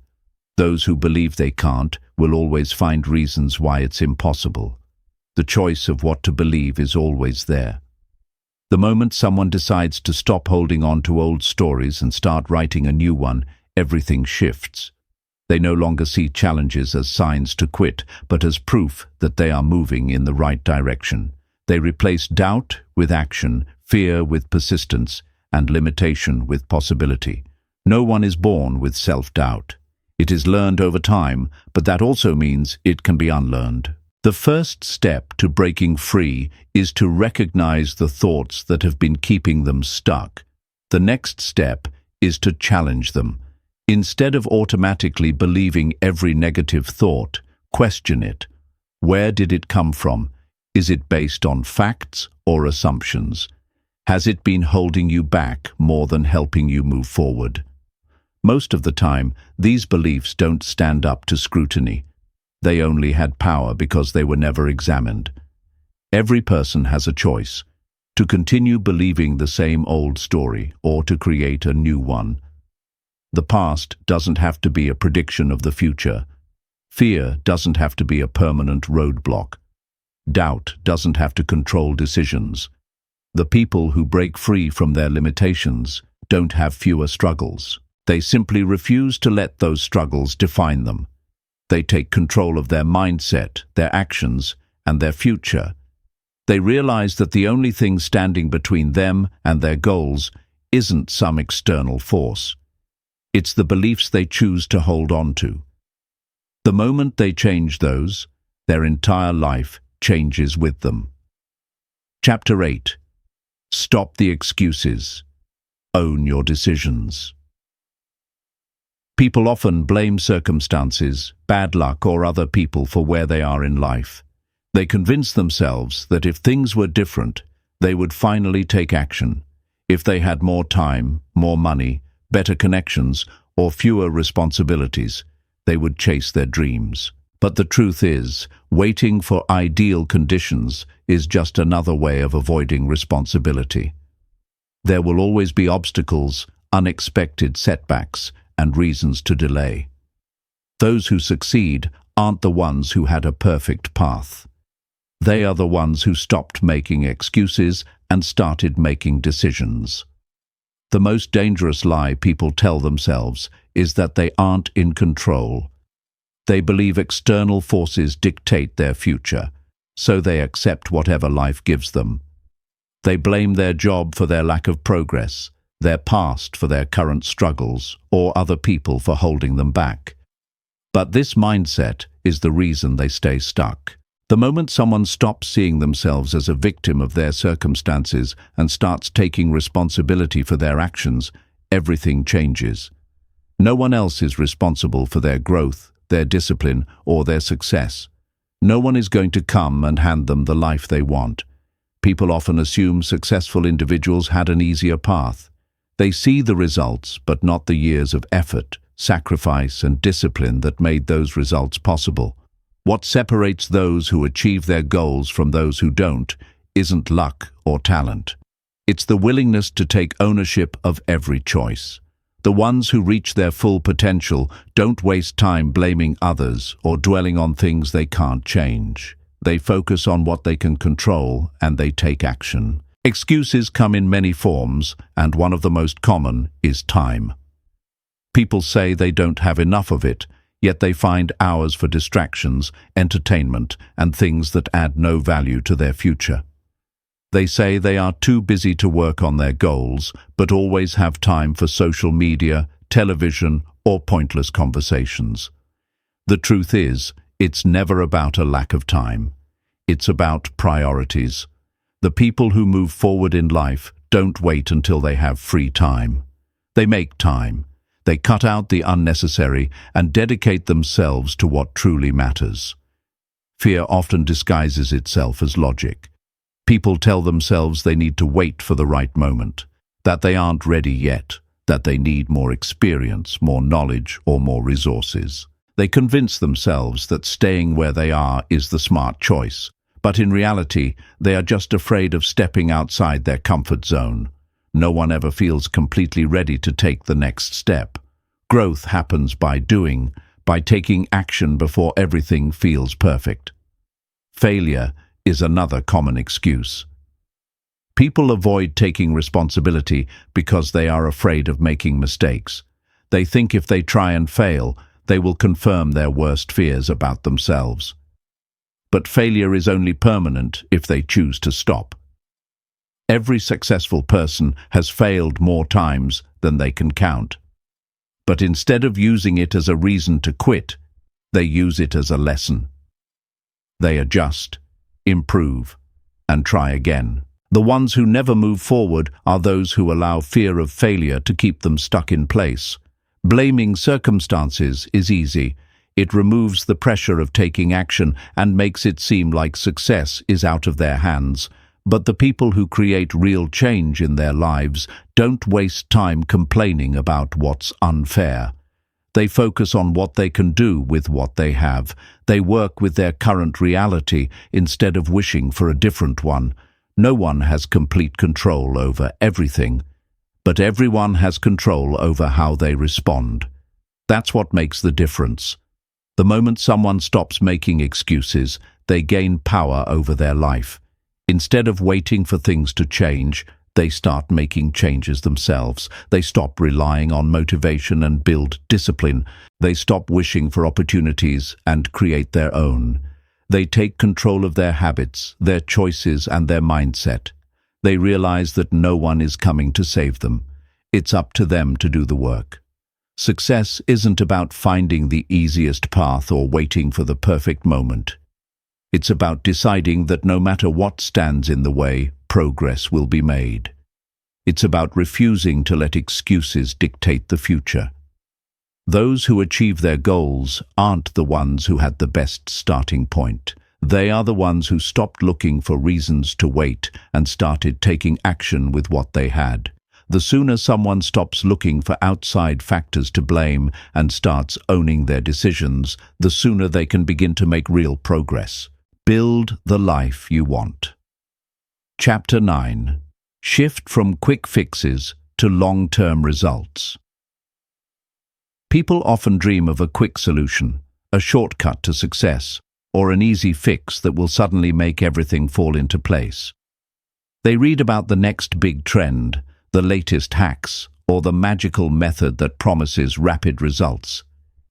Those who believe they can't will always find reasons why it's impossible. The choice of what to believe is always there. The moment someone decides to stop holding on to old stories and start writing a new one, everything shifts. They no longer see challenges as signs to quit, but as proof that they are moving in the right direction. They replace doubt with action, fear with persistence, and limitation with possibility. No one is born with self-doubt. It is learned over time, but that also means it can be unlearned. The first step to breaking free is to recognize the thoughts that have been keeping them stuck. The next step is to challenge them. Instead of automatically believing every negative thought, question it. Where did it come from? Is it based on facts or assumptions? Has it been holding you back more than helping you move forward? Most of the time, these beliefs don't stand up to scrutiny. They only had power because they were never examined. Every person has a choice: to continue believing the same old story or to create a new one. The past doesn't have to be a prediction of the future. Fear doesn't have to be a permanent roadblock. Doubt doesn't have to control decisions. The people who break free from their limitations don't have fewer struggles. They simply refuse to let those struggles define them. They take control of their mindset, their actions, and their future. They realize that the only thing standing between them and their goals isn't some external force. It's the beliefs they choose to hold on to. The moment they change those, their entire life changes with them. Chapter 8. Stop the excuses. Own your decisions. People often blame circumstances, bad luck, or other people for where they are in life. They convince themselves that if things were different, they would finally take action. If they had more time, more money, better connections, or fewer responsibilities, they would chase their dreams. But the truth is, waiting for ideal conditions is just another way of avoiding responsibility. There will always be obstacles, unexpected setbacks, and reasons to delay. Those who succeed aren't the ones who had a perfect path. They are the ones who stopped making excuses and started making decisions. The most dangerous lie people tell themselves is that they aren't in control. They believe external forces dictate their future, so they accept whatever life gives them. They blame their job for their lack of progress, their past for their current struggles, or other people for holding them back. But this mindset is the reason they stay stuck. The moment someone stops seeing themselves as a victim of their circumstances and starts taking responsibility for their actions, everything changes. No one else is responsible for their growth, their discipline, or their success. No one is going to come and hand them the life they want. People often assume successful individuals had an easier path. They see the results, but not the years of effort, sacrifice, and discipline that made those results possible. What separates those who achieve their goals from those who don't isn't luck or talent. It's the willingness to take ownership of every choice. The ones who reach their full potential don't waste time blaming others or dwelling on things they can't change. They focus on what they can control and they take action. Excuses come in many forms, and one of the most common is time. People say they don't have enough of it, yet they find hours for distractions, entertainment, and things that add no value to their future. They say they are too busy to work on their goals, but always have time for social media, television, or pointless conversations. The truth is, it's never about a lack of time. It's about priorities. The people who move forward in life don't wait until they have free time. They make time. They cut out the unnecessary and dedicate themselves to what truly matters. Fear often disguises itself as logic. People tell themselves they need to wait for the right moment, that they aren't ready yet, that they need more experience, more knowledge, or more resources. They convince themselves that staying where they are is the smart choice, but in reality, they are just afraid of stepping outside their comfort zone. No one ever feels completely ready to take the next step. Growth happens by doing, by taking action before everything feels perfect. Failure is another common excuse. People avoid taking responsibility because they are afraid of making mistakes. They think if they try and fail, they will confirm their worst fears about themselves. But failure is only permanent if they choose to stop. Every successful person has failed more times than they can count. But instead of using it as a reason to quit, they use it as a lesson. They adjust, improve, and try again. The ones who never move forward are those who allow fear of failure to keep them stuck in place. Blaming circumstances is easy. It removes the pressure of taking action and makes it seem like success is out of their hands. But the people who create real change in their lives don't waste time complaining about what's unfair. They focus on what they can do with what they have. They work with their current reality instead of wishing for a different one. No one has complete control over everything, but everyone has control over how they respond. That's what makes the difference. The moment someone stops making excuses, they gain power over their life. Instead of waiting for things to change, they start making changes themselves. They stop relying on motivation and build discipline. They stop wishing for opportunities and create their own. They take control of their habits, their choices, and their mindset. They realize that no one is coming to save them. It's up to them to do the work. Success isn't about finding the easiest path or waiting for the perfect moment. It's about deciding that no matter what stands in the way, progress will be made. It's about refusing to let excuses dictate the future. Those who achieve their goals aren't the ones who had the best starting point. They are the ones who stopped looking for reasons to wait and started taking action with what they had. The sooner someone stops looking for outside factors to blame and starts owning their decisions, the sooner they can begin to make real progress. Build the life you want. Chapter 9. Shift from quick fixes to long-term results. People often dream of a quick solution, a shortcut to success, or an easy fix that will suddenly make everything fall into place. They read about the next big trend, the latest hacks, or the magical method that promises rapid results.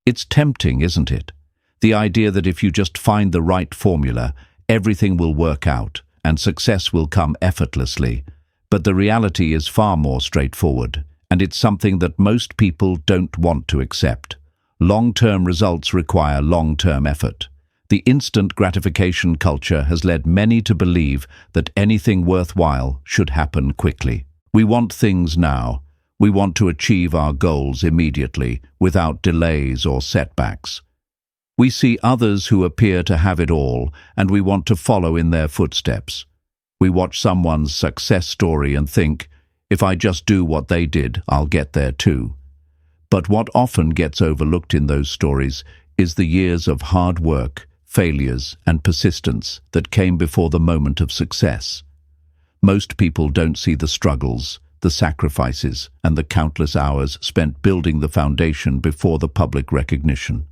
It's tempting, isn't it? The idea that if you just find the right formula, everything will work out and success will come effortlessly. But the reality is far more straightforward, and it's something that most people don't want to accept. Long-term results require long-term effort. The instant gratification culture has led many to believe that anything worthwhile should happen quickly. We want things now. We want to achieve our goals immediately, without delays or setbacks. We see others who appear to have it all, and we want to follow in their footsteps. We watch someone's success story and think, if I just do what they did, I'll get there too. But what often gets overlooked in those stories is the years of hard work, failures, and persistence that came before the moment of success. Most people don't see the struggles, the sacrifices, and the countless hours spent building the foundation before the public recognition.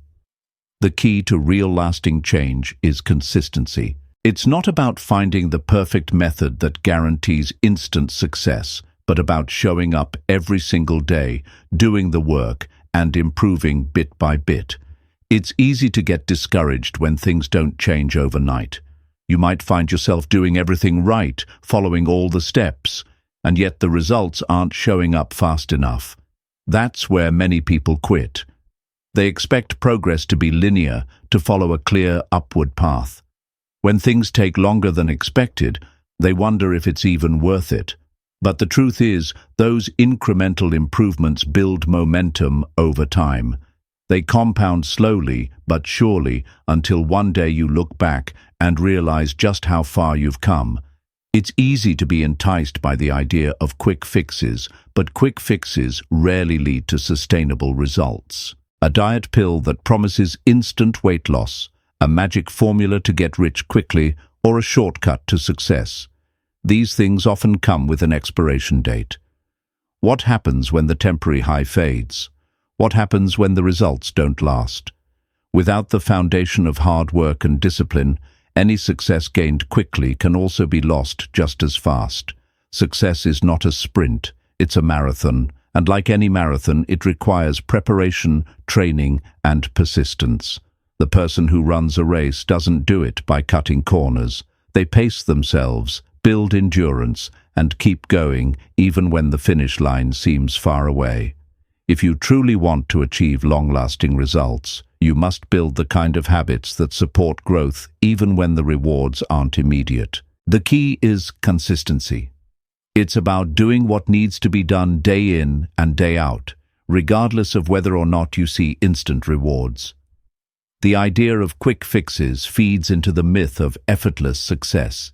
The key to real lasting change is consistency. It's not about finding the perfect method that guarantees instant success, but about showing up every single day, doing the work, and improving bit by bit. It's easy to get discouraged when things don't change overnight. You might find yourself doing everything right, following all the steps, and yet the results aren't showing up fast enough. That's where many people quit. They expect progress to be linear, to follow a clear upward path. When things take longer than expected, they wonder if it's even worth it. But the truth is, those incremental improvements build momentum over time. They compound slowly but surely until one day you look back and realize just how far you've come. It's easy to be enticed by the idea of quick fixes, but quick fixes rarely lead to sustainable results. A diet pill that promises instant weight loss, a magic formula to get rich quickly, or a shortcut to success. These things often come with an expiration date. What happens when the temporary high fades? What happens when the results don't last? Without the foundation of hard work and discipline, Any success gained quickly can also be lost just as fast. Success is not a sprint, it's a marathon, and like any marathon, it requires preparation, training, and persistence. The person who runs a race doesn't do it by cutting corners. They pace themselves, build endurance, and keep going even when the finish line seems far away. If you truly want to achieve long-lasting results, you must build the kind of habits that support growth even when the rewards aren't immediate. The key is consistency. It's about doing what needs to be done day in and day out, regardless of whether or not you see instant rewards. The idea of quick fixes feeds into the myth of effortless success.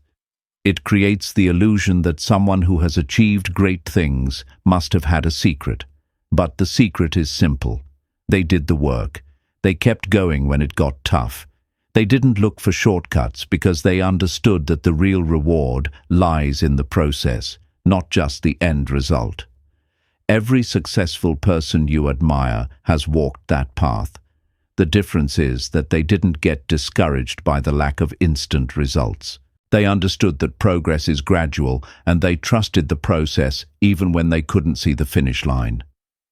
It creates the illusion that someone who has achieved great things must have had a secret. But the secret is simple. They did the work. They kept going when it got tough. They didn't look for shortcuts because they understood that the real reward lies in the process, not just the end result. Every successful person you admire has walked that path. The difference is that they didn't get discouraged by the lack of instant results. They understood that progress is gradual, and they trusted the process even when they couldn't see the finish line.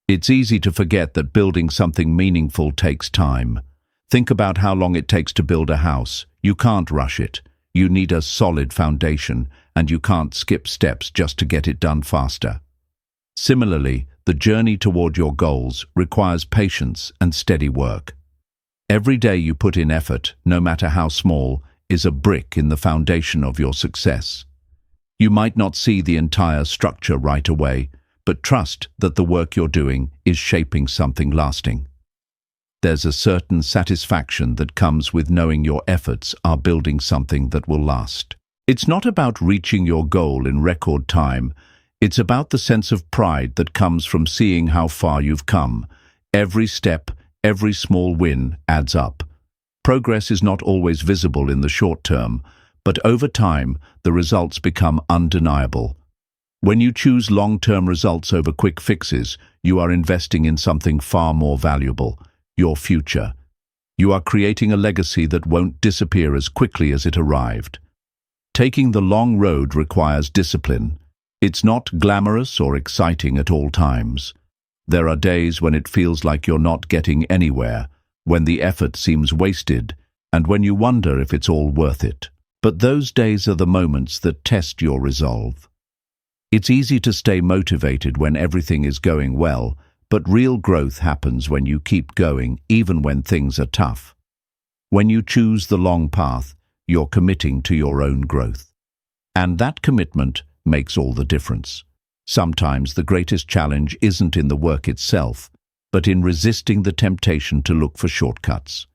It's easy to forget that building something meaningful takes time. Think about how long it takes to build a house. You can't rush it. You need a solid foundation, and you can't skip steps just to get it done faster. Similarly, the journey toward your goals requires patience and steady work. Every day you put in effort, no matter how small, is a brick in the foundation of your success. You might not see the entire structure right away, but trust that the work you're doing is shaping something lasting. There's a certain satisfaction that comes with knowing your efforts are building something that will last. It's not about reaching your goal in record time. It's about the sense of pride that comes from seeing how far you've come. Every step, every small win adds up. Progress is not always visible in the short term, but over time, the results become undeniable. When you choose long-term results over quick fixes, you are investing in something far more valuable, your future. You are creating a legacy that won't disappear as quickly as it arrived. Taking the long road requires discipline. It's not glamorous or exciting at all times. There are days when it feels like you're not getting anywhere, when the effort seems wasted, and when you wonder if it's all worth it. But those days are the moments that test your resolve. It's easy to stay motivated when everything is going well, but real growth happens when you keep going, even when things are tough. When you choose the long path, you're committing to your own growth. And that commitment makes all the difference. Sometimes the greatest challenge isn't in the work itself, but in resisting the temptation to look for shortcuts.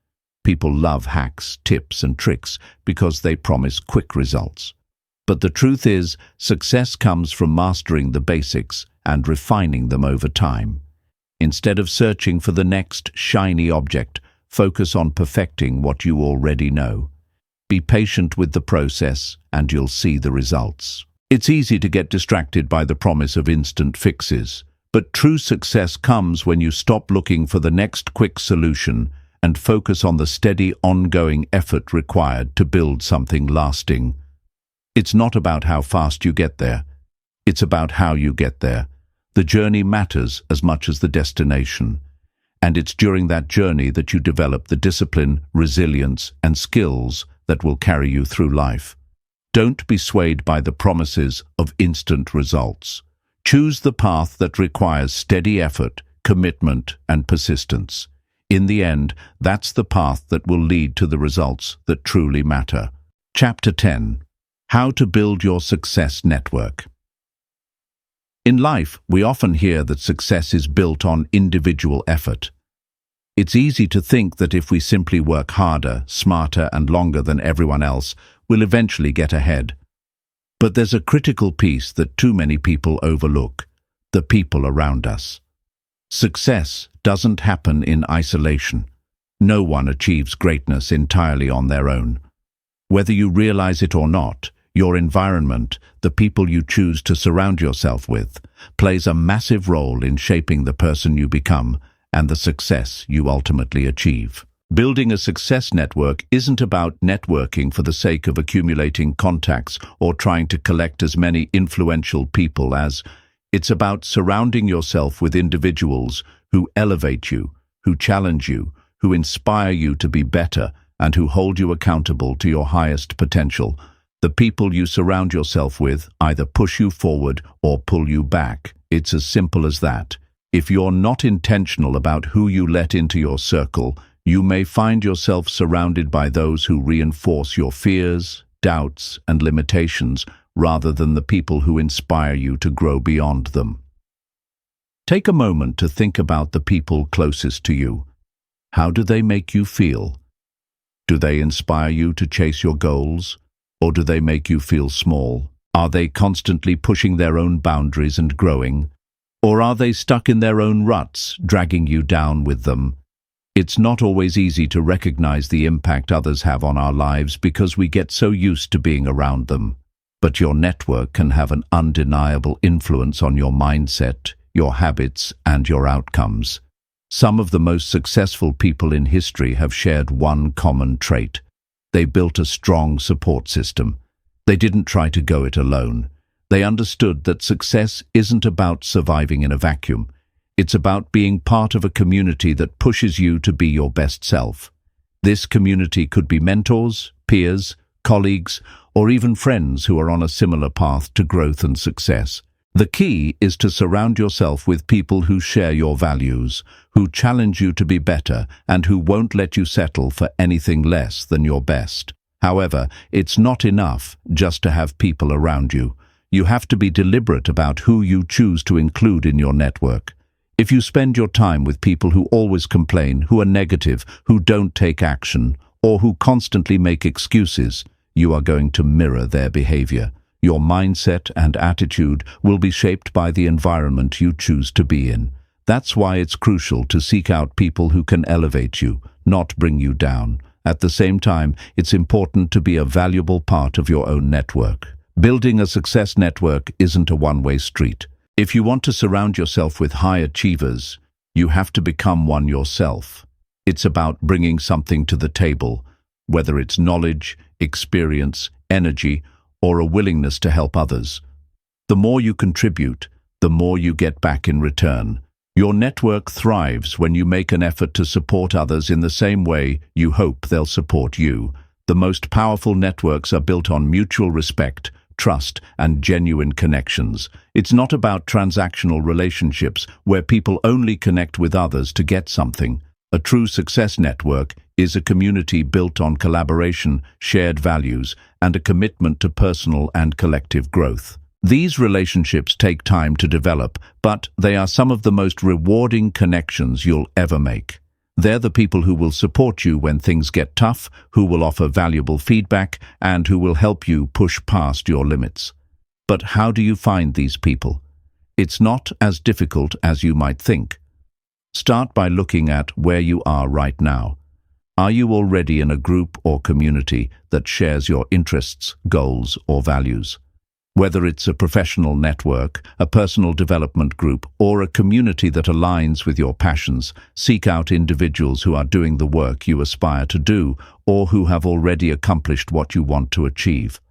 People love hacks, tips, and tricks because they promise quick results. But the truth is, success comes from mastering the basics and refining them over time. Instead of searching for the next shiny object, focus on perfecting what you already know. Be patient with the process, and you'll see the results. It's easy to get distracted by the promise of instant fixes, but true success comes when you stop looking for the next quick solution and focus on the steady, ongoing effort required to build something lasting. It's not about how fast you get there. It's about how you get there. The journey matters as much as the destination. And it's during that journey that you develop the discipline, resilience, and skills that will carry you through life. Don't be swayed by the promises of instant results. Choose the path that requires steady effort, commitment, and persistence. In the end, that's the path that will lead to the results that truly matter. Chapter 10. How to build your success network. In life, we often hear that success is built on individual effort. It's easy to think that if we simply work harder, smarter, and longer than everyone else, we'll eventually get ahead. But there's a critical piece that too many people overlook: the people around us. Success doesn't happen in isolation. No one achieves greatness entirely on their own. Whether you realize it or not, your environment, the people you choose to surround yourself with, plays a massive role in shaping the person you become and the success you ultimately achieve. Building a success network isn't about networking for the sake of accumulating contacts or trying to collect as many influential people as. It's about surrounding yourself with individuals who elevate you, who challenge you, who inspire you to be better, and who hold you accountable to your highest potential. The people you surround yourself with either push you forward or pull you back. It's as simple as that. If you're not intentional about who you let into your circle, you may find yourself surrounded by those who reinforce your fears, doubts, and limitations, rather than the people who inspire you to grow beyond them. Take a moment to think about the people closest to you. How do they make you feel? Do they inspire you to chase your goals, or do they make you feel small? Are they constantly pushing their own boundaries and growing, or are they stuck in their own ruts, dragging you down with them? It's not always easy to recognize the impact others have on our lives because we get so used to being around them. But your network can have an undeniable influence on your mindset, your habits, and your outcomes. Some of the most successful people in history have shared one common trait. They built a strong support system. They didn't try to go it alone. They understood that success isn't about surviving in a vacuum. It's about being part of a community that pushes you to be your best self. This community could be mentors, peers, colleagues, or even friends who are on a similar path to growth and success. The key is to surround yourself with people who share your values, who challenge you to be better, and who won't let you settle for anything less than your best. However, it's not enough just to have people around you. You have to be deliberate about who you choose to include in your network. If you spend your time with people who always complain, who are negative, who don't take action, or who constantly make excuses, you are going to mirror their behavior. Your mindset and attitude will be shaped by the environment you choose to be in. That's why it's crucial to seek out people who can elevate you, not bring you down. At the same time, it's important to be a valuable part of your own network. Building a success network isn't a one-way street. If you want to surround yourself with high achievers, you have to become one yourself. It's about bringing something to the table, whether it's knowledge, experience, energy, or a willingness to help others. The more you contribute, the more you get back in return. Your network thrives when you make an effort to support others in the same way you hope they'll support you. The most powerful networks are built on mutual respect, trust, and genuine connections. It's not about transactional relationships where people only connect with others to get something. A true success network is a community built on collaboration, shared values, and a commitment to personal and collective growth. These relationships take time to develop, but they are some of the most rewarding connections you'll ever make. They're the people who will support you when things get tough, who will offer valuable feedback, and who will help you push past your limits. But how do you find these people? It's not as difficult as you might think. Start by looking at where you are right now. Are you already in a group or community that shares your interests, goals, or values? Whether it's a professional network, a personal development group, or a community that aligns with your passions, seek out individuals who are doing the work you aspire to do or who have already accomplished what you want to achieve.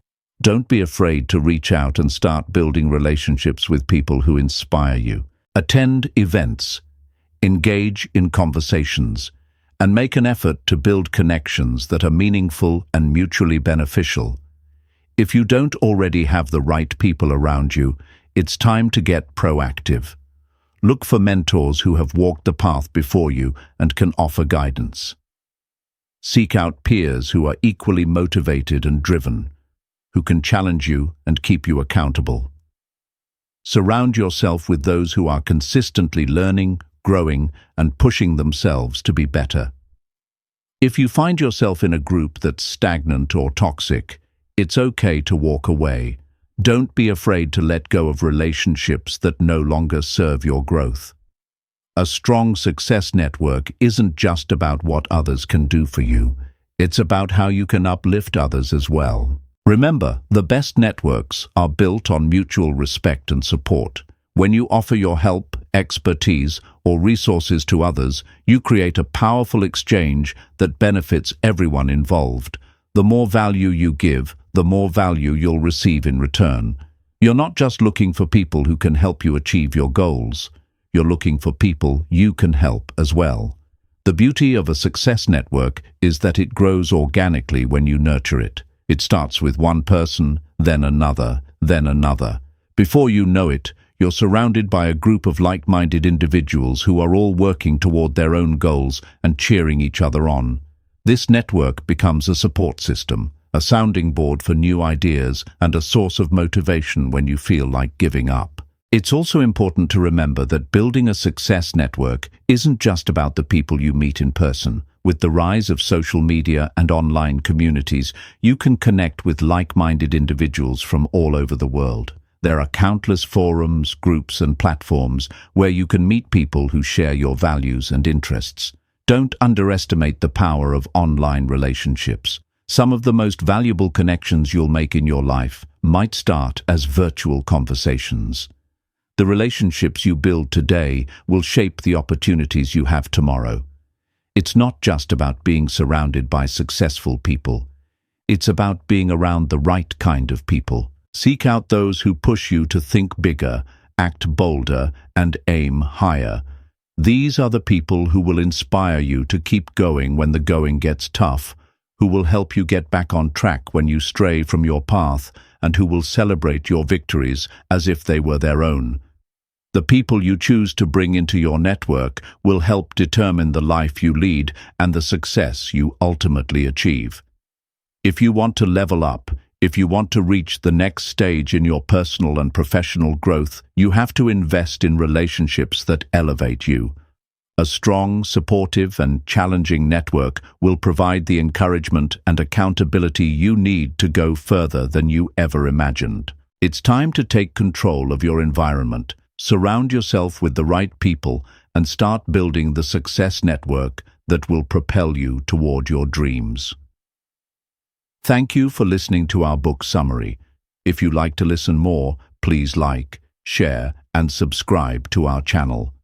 Don't be afraid to reach out and start building relationships with people who inspire you. Attend events, engage in conversations, and make an effort to build connections that are meaningful and mutually beneficial. If you don't already have the right people around you, it's time to get proactive. Look for mentors who have walked the path before you and can offer guidance. Seek out peers who are equally motivated and driven, who can challenge you and keep you accountable. Surround yourself with those who are consistently learning, growing, and pushing themselves to be better. If you find yourself in a group that's stagnant or toxic, it's okay to walk away. Don't be afraid to let go of relationships that no longer serve your growth. A strong success network isn't just about what others can do for you. It's about how you can uplift others as well. Remember, the best networks are built on mutual respect and support. When you offer your help, expertise, or resources to others, you create a powerful exchange that benefits everyone involved. The more value you give, the more value you'll receive in return. You're not just looking for people who can help you achieve your goals. You're looking for people you can help as well. The beauty of a success network is that it grows organically when you nurture it. It starts with one person, then another, then another. Before you know it, you're surrounded by a group of like-minded individuals who are all working toward their own goals and cheering each other on. This network becomes a support system, a sounding board for new ideas, and a source of motivation when you feel like giving up. It's also important to remember that building a success network isn't just about the people you meet in person. With the rise of social media and online communities, you can connect with like-minded individuals from all over the world. There are countless forums, groups, and platforms where you can meet people who share your values and interests. Don't underestimate the power of online relationships. Some of the most valuable connections you'll make in your life might start as virtual conversations. The relationships you build today will shape the opportunities you have tomorrow. It's not just about being surrounded by successful people. It's about being around the right kind of people. Seek out those who push you to think bigger, act bolder, and aim higher. These are the people who will inspire you to keep going when the going gets tough, who will help you get back on track when you stray from your path, and who will celebrate your victories as if they were their own. The people you choose to bring into your network will help determine the life you lead and the success you ultimately achieve. If you want to level up, if you want to reach the next stage in your personal and professional growth, you have to invest in relationships that elevate you. A strong, supportive, and challenging network will provide the encouragement and accountability you need to go further than you ever imagined. It's time to take control of your environment. Surround yourself with the right people and start building the success network that will propel you toward your dreams. Thank you for listening to our book summary. If you'd like to listen more, please like, share, and subscribe to our channel.